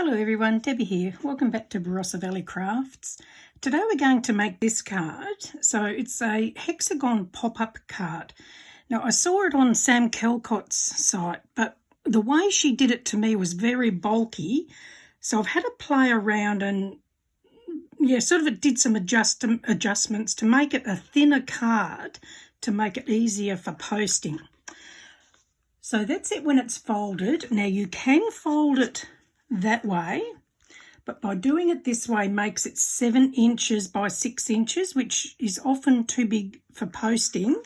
Hello everyone, Debbie here. Welcome back to Barossa Valley Crafts. Today we're going to make this card. So it's a Hexagon pop-up card. Now I saw it on Sam Calcott's site, but the way she did it to me was very bulky. So I've had to play around and did some adjustments to make it a thinner card to make it easier for posting. So that's it when it's folded. Now you can fold it that way, but by doing it this way makes it 7 inches by 6 inches, which is often too big for posting.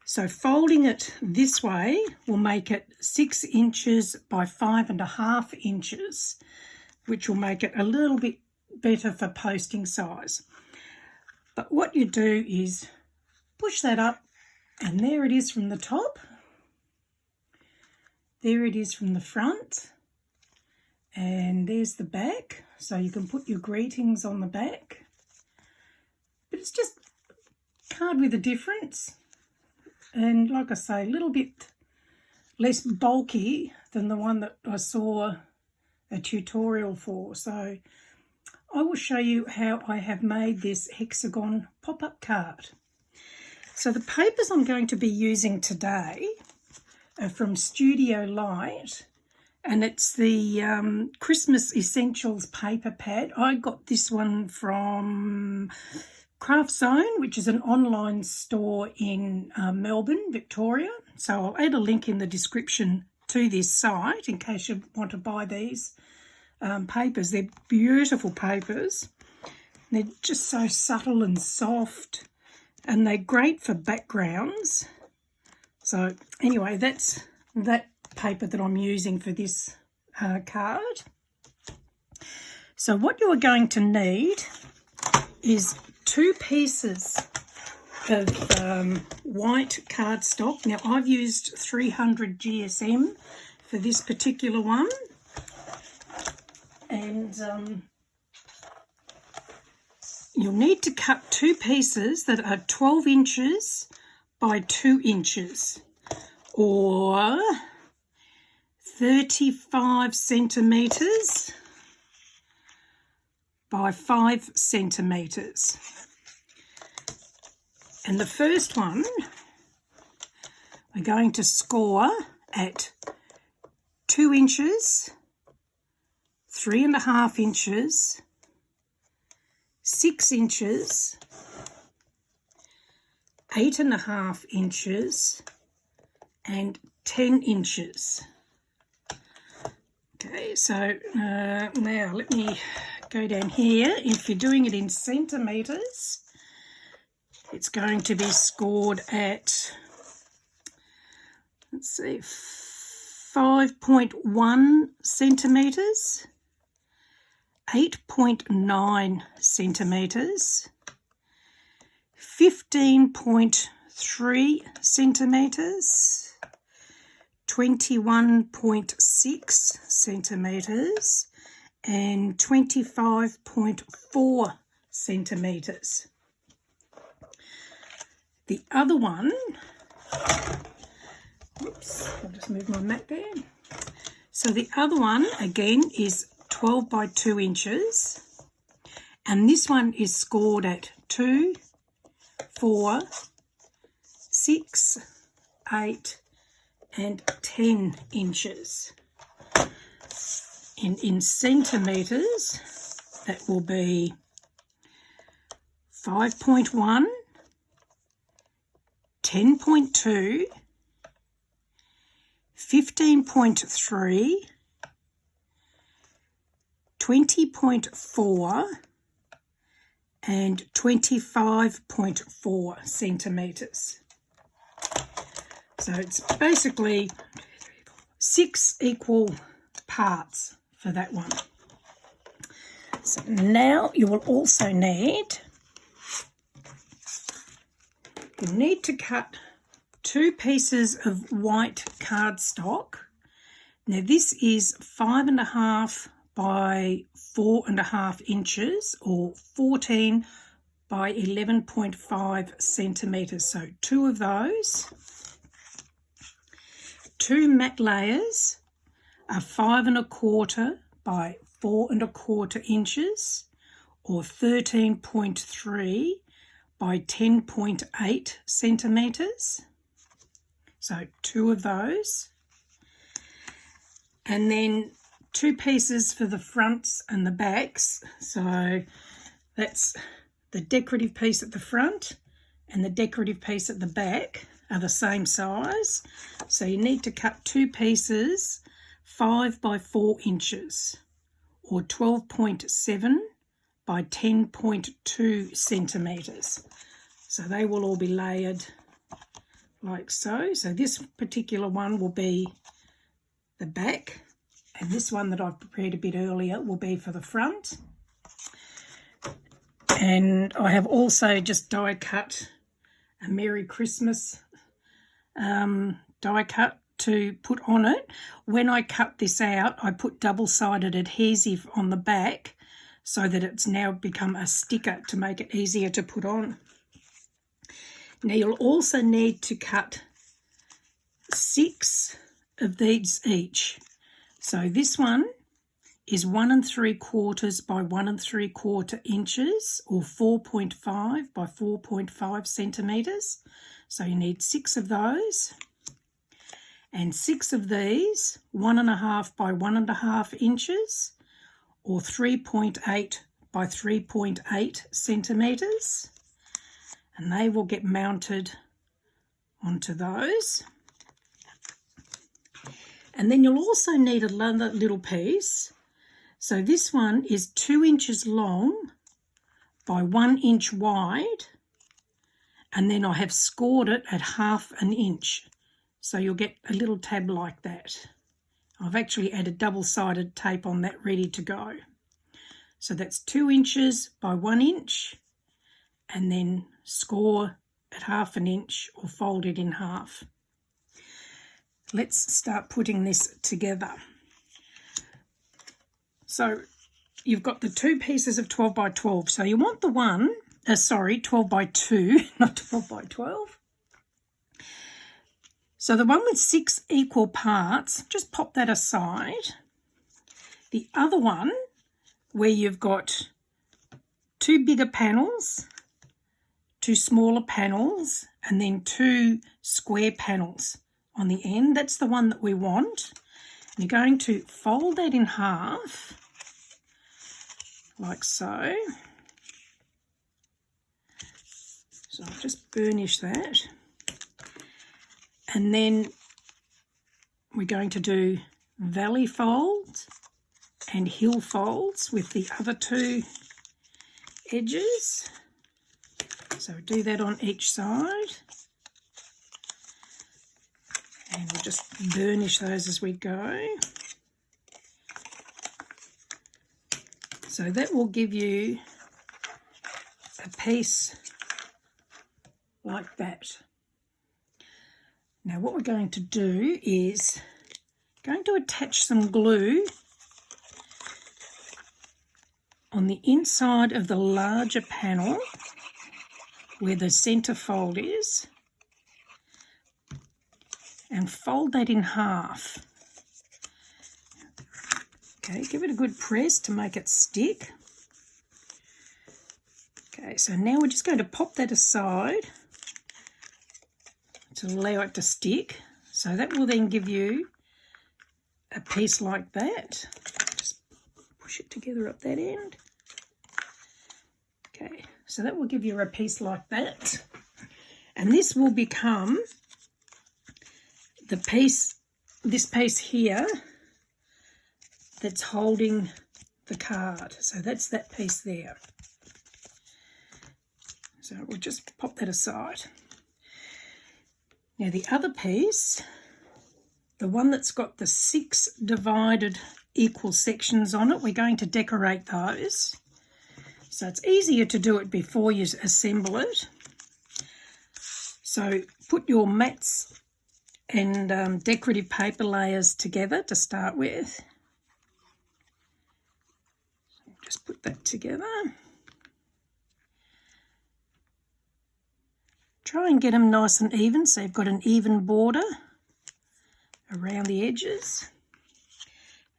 So folding it this way will make it 6 inches by 5.5 inches, which will make it a little bit better for posting size. But what you do is push that up, and there it is from the top. There it is from the front. And there's the back, so you can put your greetings on the back. But it's just a card with a difference. And like I say, a little bit less bulky than the one that I saw a tutorial for. So I will show you how I have made this Hexagon pop-up card. So the papers I'm going to be using today are from Studio Light. And it's the Christmas Essentials paper pad. I got this one from Craft Zone, which is an online store in Melbourne, Victoria. So I'll add a link in the description to this site in case you want to buy these papers. They're beautiful papers. They're just so subtle and soft, and they're great for backgrounds. So anyway, that's that paper that I'm using for this card. So what you are going to need is 2 pieces of white cardstock. Now I've used 300 GSM for this particular one, and you'll need to cut 2 pieces that are 12 inches by 2 inches or 35 centimetres by 5 centimetres. And the first one we're going to score at 2 inches, 3.5 inches, 6 inches, 8.5 inches, and 10 inches. Okay, so now let me go down here. If you're doing it in centimetres, it's going to be scored at, let's see, 5.1 centimetres, 8.9 centimetres, 15.3 centimetres, 21.6 centimetres, and 25.4 centimetres. The other one, oops, I'll just move my mat there. So the other one again is 12 by 2 inches, and this one is scored at 2, 4, 6, 8, and 10 inches. And in centimetres, that will be 5.1, 10.2, 15.3, 20.4, and 25.4 centimetres. So it's basically 6 equal parts for that one. So now you will also need, to cut 2 pieces of white cardstock. Now this is 5.5 by 4.5 inches or 14 by 11.5 centimetres. So 2 of those. 2 matte layers are 5 1/4 by 4¼ inches, or 13.3 by 10.8 centimetres. So 2 of those. And then 2 pieces for the fronts and the backs. So that's the decorative piece at the front and the decorative piece at the back are the same size. So you need to cut 2 pieces 5 by 4 inches, or 12.7 by 10.2 centimetres. So they will all be layered like so. So this particular one will be the back, and this one that I've prepared a bit earlier will be for the front. And I have also just die cut a Merry Christmas die cut to put on it. When I cut this out, I put double-sided adhesive on the back so that it's now become a sticker to make it easier to put on. Now you'll also need to cut 6 of these each. So this one is 1 3/4 by 1 3/4 inches, or 4.5 by 4.5 centimetres. So you need 6 of those, and 6 of these 1½ by 1½ inches, or 3.8 by 3.8 centimetres, and they will get mounted onto those. And then you'll also need another little piece. So this one is 2 inches long by 1 inch wide, and then I have scored it at 1/2 inch. So you'll get a little tab like that. I've actually added double-sided tape on that ready to go. So that's 2 inches by 1 inch, and then score at 1/2 inch, or fold it in half. Let's start putting this together. So you've got the 2 pieces of 12 by 12. So you want the one, 12 by 2, not 12 by 12. So the one with 6 equal parts, just pop that aside. The other one, where you've got 2 bigger panels, 2 smaller panels, and then 2 square panels on the end, that's the one that we want. And you're going to fold that in half, like so. So I'll just burnish that. And then we're going to do valley folds and hill folds with the other 2 edges. So do that on each side. And we'll just burnish those as we go. So that will give you a piece like that. Now what we're going to do is going to attach some glue on the inside of the larger panel where the centre fold is, and fold that in half. Okay, give it a good press to make it stick. Okay, so now we're just going to pop that aside to allow it to stick. So that will then give you a piece like that. Just push it together up that end. Okay, so that will give you a piece like that. And this will become the piece, this piece here, that's holding the card. So that's that piece there. So we'll just pop that aside. Now the other piece, the one that's got the 6 divided equal sections on it, we're going to decorate those. So it's easier to do it before you assemble it. So put your mats and decorative paper layers together to start with. Just put that together. Try and get them nice and even, so you've got an even border around the edges.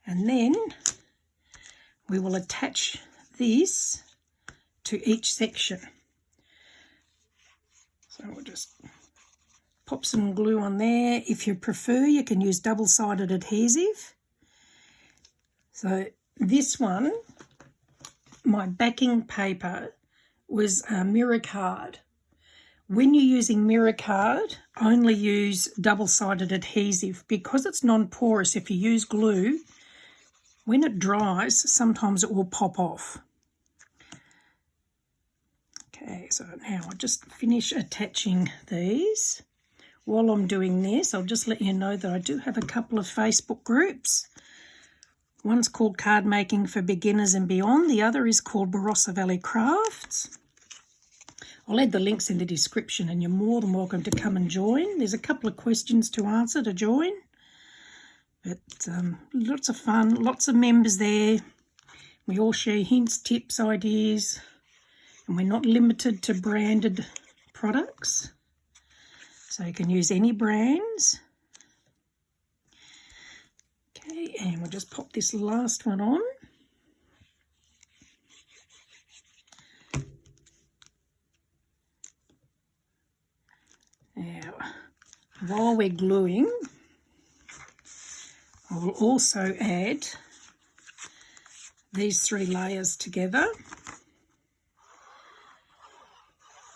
And then we will attach this to each section. So we'll just pop some glue on there. If you prefer, you can use double-sided adhesive. So this one, my backing paper was mirror card. When you're using mirror card, only use double-sided adhesive because it's non-porous. If you use glue, when it dries, sometimes it will pop off. Okay, so now I'll just finish attaching these. While I'm doing this, I'll just let you know that I do have a couple of Facebook groups. One's called Card Making for Beginners and Beyond. The other is called Barossa Valley Crafts. I'll add the links in the description and you're more than welcome to come and join. There's a couple of questions to answer to join. But lots of fun, lots of members there. We all share hints, tips, ideas. And we're not limited to branded products. So you can use any brands. Okay, and we'll just pop this last one on. Now, while we're gluing, I will also add these 3 layers together.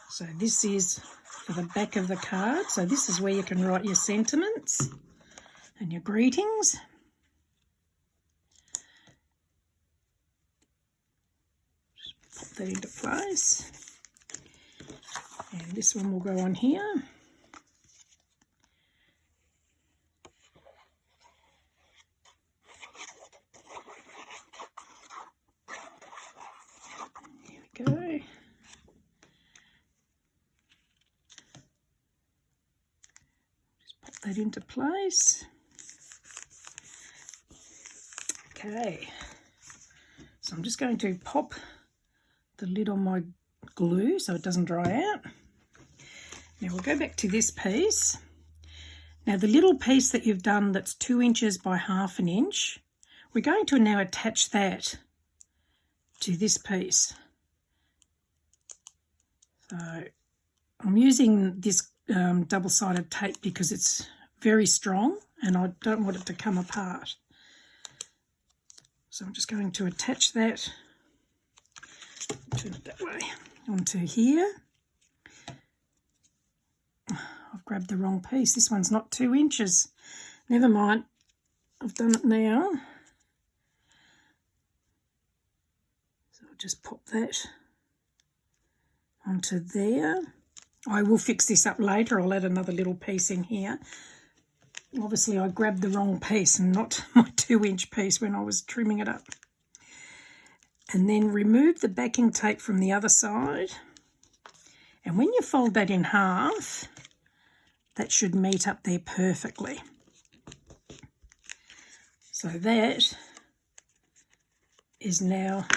So this is for the back of the card. So this is where you can write your sentiments and your greetings. Just pop that into place. And this one will go on here. Here we go. That into place. Okay, so I'm just going to pop the lid on my glue so it doesn't dry out. Now we'll go back to this piece. Now the little piece that you've done that's 2 inches by 1/2 inch, we're going to now attach that to this piece. So I'm using this double-sided tape because it's very strong and I don't want it to come apart. So I'm just going to attach that, turn it that way, onto here. I've grabbed the wrong piece. This one's not 2 inches. Never mind. I've done it now. So I'll just pop that onto there. I will fix this up later. I'll add another little piece in here. Obviously, I grabbed the wrong piece and not my 2 inch piece when I was trimming it up. And then remove the backing tape from the other side. And when you fold that in half, that should meet up there perfectly. So that is now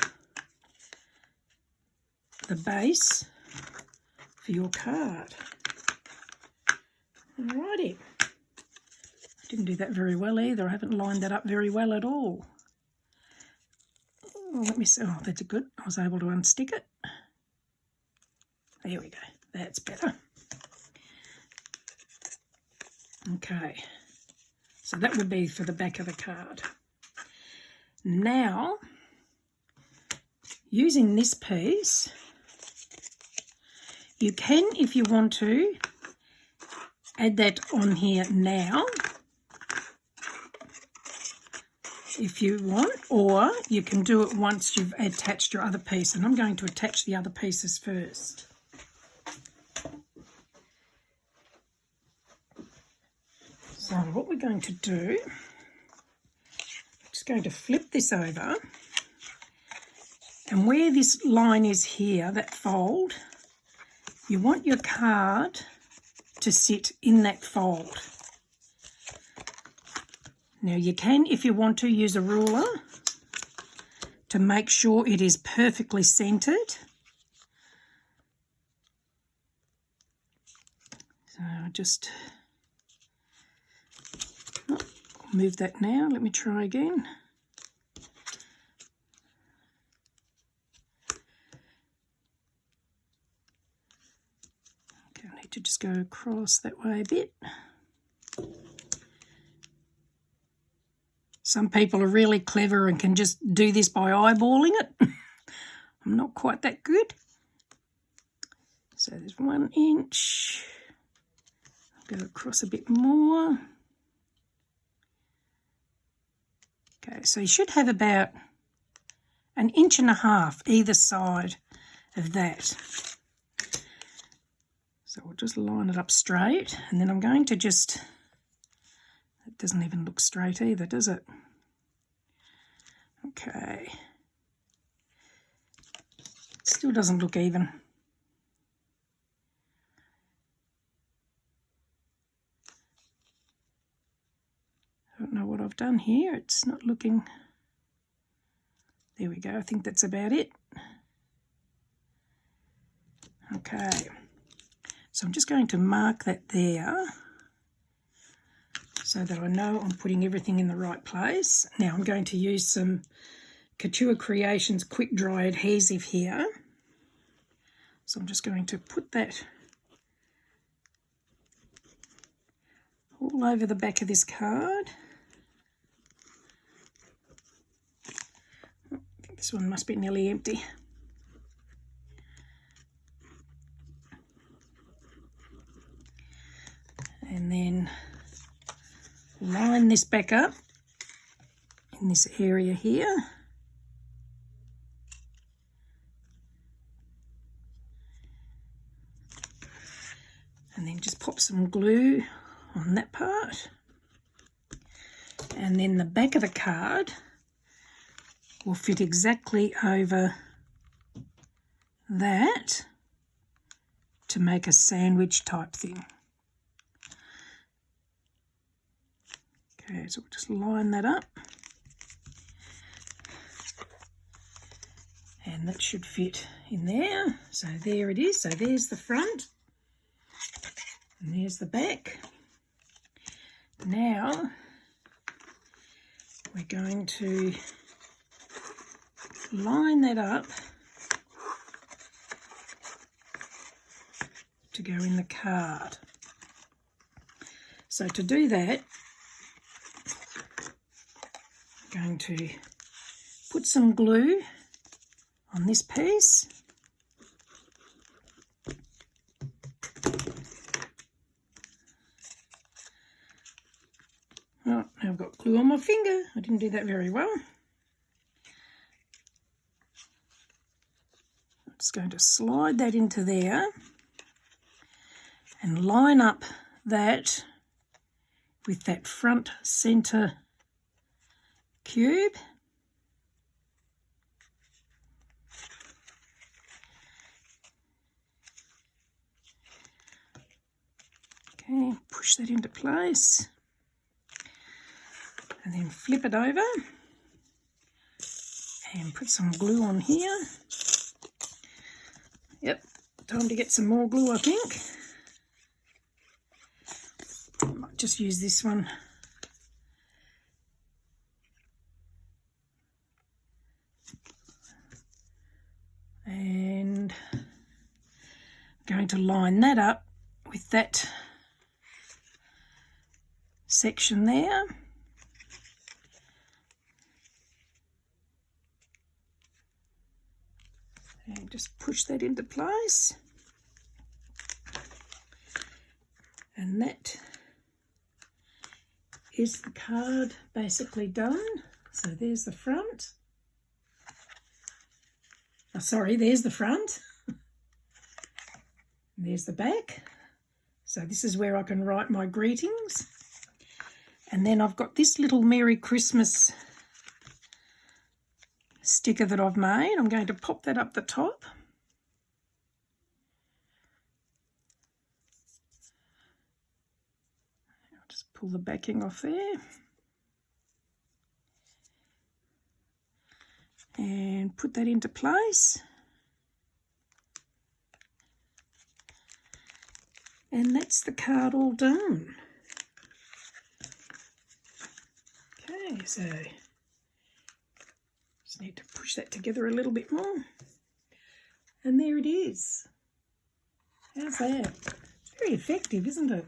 the base for your card. Alrighty. Didn't do that very well either. I haven't lined that up very well at all. Oh, let me see. Oh, that's good. I was able to unstick it. There we go. That's better. Okay. So that would be for the back of the card. Now, using this piece, you can, if you want to, add that on here now, if you want, or you can do it once you've attached your other piece. And I'm going to attach the other pieces first. So what we're going to do, I'm just going to flip this over, and where this line is here, that fold, you want your card to sit in that fold. Now you can, if you want to, use a ruler to make sure it is perfectly centered. So I'll just move that now. Let me try again. to just go across that way a bit. Some people are really clever and can just do this by eyeballing it. I'm not quite that good. So there's 1 inch. I'll go across a bit more. Okay, so you should have about 1.5 inches either side of that. So we'll just line it up straight, and then I'm going to just, it doesn't even look straight either, does it? Okay. Still doesn't look even. I don't know what I've done here. It's not looking... There we go. I think that's about it. Okay. So I'm just going to mark that there so that I know I'm putting everything in the right place. Now I'm going to use some Couture Creations quick dry adhesive here. So I'm just going to put that all over the back of this card. I think this one must be nearly empty. And then line this back up in this area here. And then just pop some glue on that part. And then the back of the card will fit exactly over that to make a sandwich type thing. Okay, so we'll just line that up. And that should fit in there. So there it is. So there's the front. And there's the back. Now we're going to line that up to go in the card. So to do that, I'm going to put some glue on this piece. Oh, now I've got glue on my finger. I didn't do that very well. I'm just going to slide that into there and line up that with that front centre cube. Okay, push that into place. And then flip it over and put some glue on here. Yep, time to get some more glue, I think. I might just use this one. And I'm going to line that up with that section there. And just push that into place. And that is the card basically done. So there's the front. Oh, sorry, there's the front. There's the back. So this is where I can write my greetings. And then I've got this little Merry Christmas sticker that I've made. I'm going to pop that up the top. I'll just pull the backing off there. And put that into place. And that's the card all done. Okay, so just need to push that together a little bit more. And there it is. How's that? Very effective, isn't it?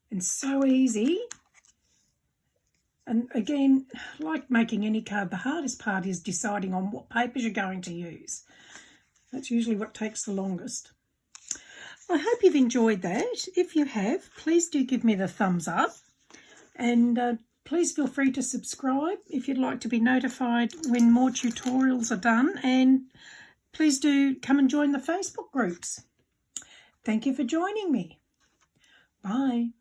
And so easy. And again, like making any card, the hardest part is deciding on what papers you're going to use. That's usually what takes the longest. I hope you've enjoyed that. If you have, please do give me the thumbs up. And please feel free to subscribe if you'd like to be notified when more tutorials are done. And please do come and join the Facebook groups. Thank you for joining me. Bye.